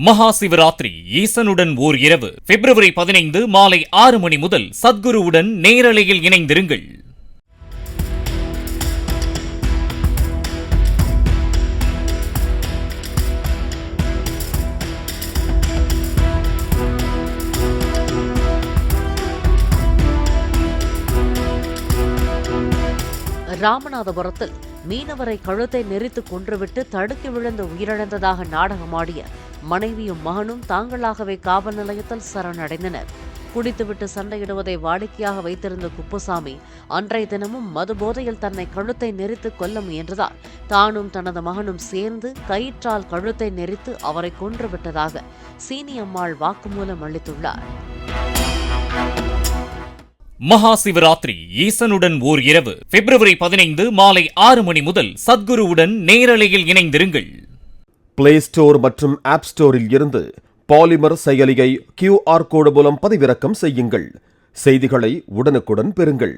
மகா சிவராத்திரி ஈசனுடன் ஓர் இரவு பிப்ரவரி 15 மாலை 6 மணி முதல் சத்குருவுடன் நேரலையில் இணைந்திருங்கள். ராமநாதபுரத்தில் மீனவரை கழுத்தை நெரித்து கொன்றுவிட்டு தடுக்கி விழுந்து உயிரிழந்ததாக நாடகமாடிய மனைவியும் மகனும் தாங்களாகவே காவல் நிலையத்தில் சரணடைந்தனர். குடித்துவிட்டு சண்டையிடுவதை வாடிக்கையாக வைத்திருந்த குப்புசாமி அன்றைய தினமும் மது போதையில் தன்னை கழுத்தை நெரித்து கொல்ல முயன்றதால் தானும் தனது மகனும் சேர்ந்து கயிற்றால் கழுத்தை நெரித்து அவரை கொன்றுவிட்டதாக சீனியம்மாள் வாக்குமூலம் அளித்துள்ளார். மகா சிவராத்திரி ஈசனுடன் ஓர் இரவு பிப்ரவரி 15 மாலை 6 மணி முதல் சத்குருவுடன் நேரலையில் இணைந்திருங்கள். பிளே ஸ்டோர் மற்றும் ஆப் ஸ்டோரில் இருந்து பாலிமர் செயலியை QR கோடு மூலம் பதிவிறக்கம் செய்யுங்கள். செய்திகளை உடனுக்குடன் பெறுங்கள்.